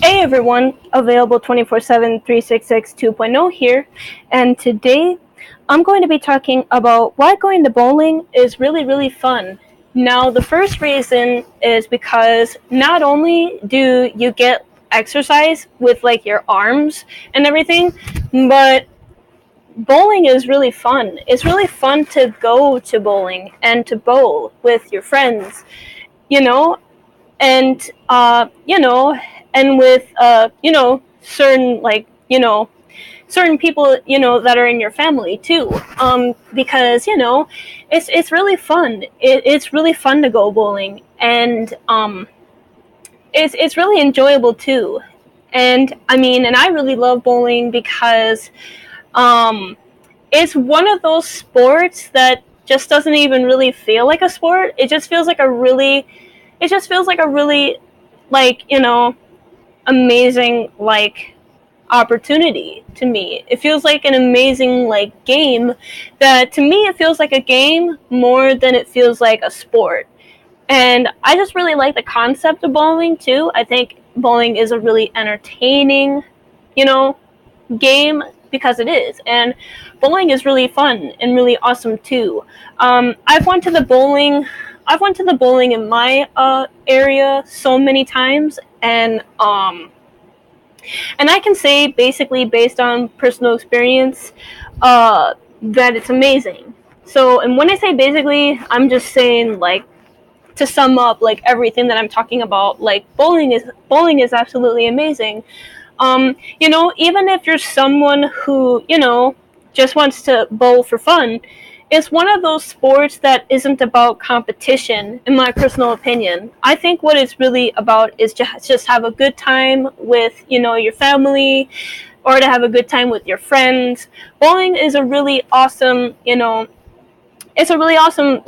Hey everyone, available 24/7 366 2.0 here, and today I'm going to be talking about why going to bowling is really fun. Now, the first reason is because not only do you get exercise with like your arms and everything, but bowling is really fun. It's really fun to go to bowling and to bowl with your friends, you know, and and with certain certain people that are in your family too, because it's really fun. It's really fun to go bowling, and it's really enjoyable too. And I really love bowling because um it's one of those sports that just doesn't even really feel like a sport. It just feels like a really like amazing opportunity to me. It feels like an amazing game that to me it feels like a game more than it feels like a sport. And I just really like the concept of bowling too. I think bowling is a really entertaining, you know, game because it is. And bowling is really fun and really awesome too. I've went to the bowling in my area so many times, and I can say basically based on personal experience that it's amazing. So, and when I say basically, I'm just saying to sum up everything that I'm talking about. Bowling is absolutely amazing. Even if you're someone who just wants to bowl for fun, it's one of those sports that isn't about competition, in my personal opinion. I think what it's really about is just have a good time with your family, or to have a good time with your friends. Bowling is a really awesome, it's a really awesome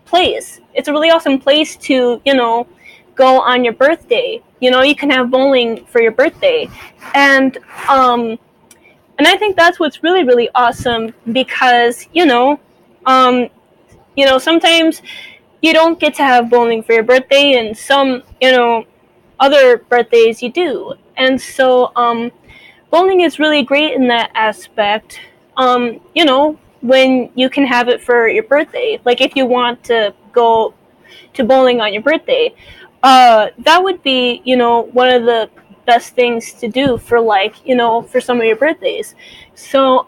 place. It's a really awesome place to go on your birthday. You can have bowling for your birthday, and um, and I think that's what's really awesome because um, sometimes you don't get to have bowling for your birthday, and some other birthdays you do, and so bowling is really great in that aspect. When you can have it for your birthday, like if you want to go to bowling on your birthday, that would be one of the best things to do for for some of your birthdays. So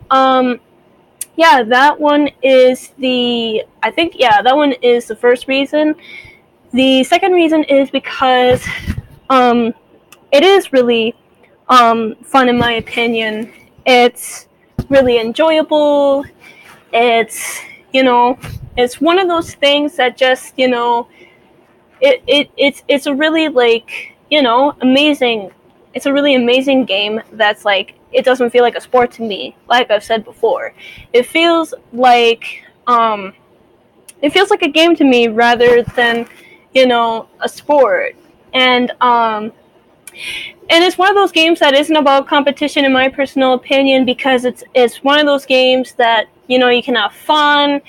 yeah, that one is the I think yeah that one is the first reason. The second reason is because um, it is really fun in my opinion. It's really enjoyable. It's you know it's one of those things that just it's a really amazing. It's a really amazing game that's it doesn't feel like a sport to me, like I've said before. It feels like a game to me rather than a sport. And it's one of those games that isn't about competition, in my personal opinion, because it's one of those games that you can have fun,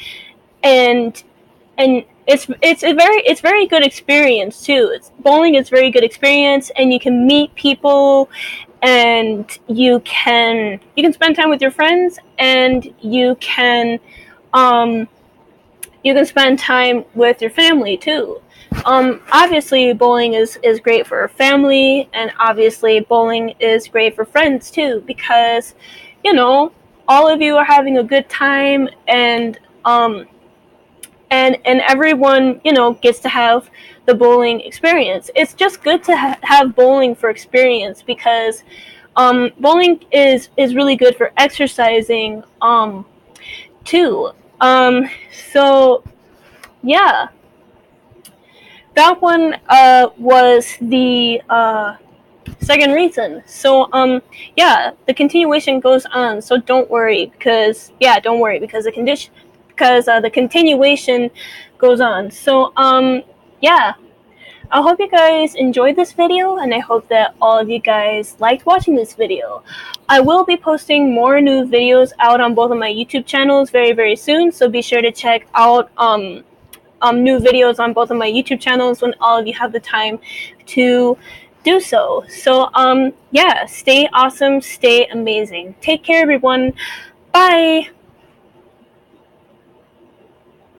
and it's very good experience too. Bowling is very good experience, and you can meet people, and you can spend time with your friends, and um you can spend time with your family too. Obviously, bowling is great for family, and obviously, bowling is great for friends too, because you know all of you are having a good time, and everyone gets to have the bowling experience. It's just good to have bowling for experience because bowling is really good for exercising too. So yeah, that one was the second reason. So yeah, the continuation goes on. So don't worry because the continuation goes on. So yeah, I hope you guys enjoyed this video, and I hope that all of you guys liked watching this video. I will be posting more new videos out on both of my YouTube channels very soon, so be sure to check out new videos on both of my YouTube channels when all of you have the time to do so. So yeah, stay awesome, stay amazing. Take care, everyone. Bye.